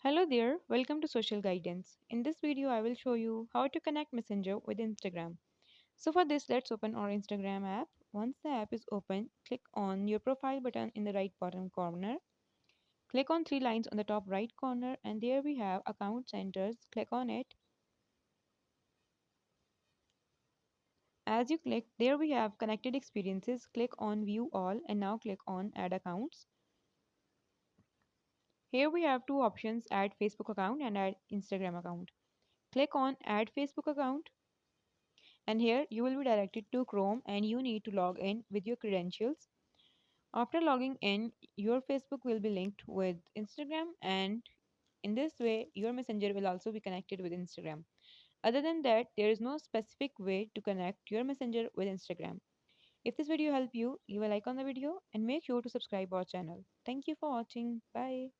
Hello there, welcome to Social Guidance. In this video, I will show you how to connect Messenger with Instagram. So for this, let's open our Instagram app. Once the app is open, click on your profile button in the right bottom corner. Click on three lines on the top right corner and there we have account centers. Click on it. As you click, there we have connected experiences. Click on view all and now click on add accounts. Here we have two options, add Facebook account and add Instagram account. Click on add Facebook account and here you will be directed to Chrome and you need to log in with your credentials. After logging in, your Facebook will be linked with Instagram and in this way your messenger will also be connected with Instagram. Other than that, there is no specific way to connect your messenger with Instagram. If this video helped you, leave a like on the video and make sure to subscribe our channel. Thank you for watching. Bye.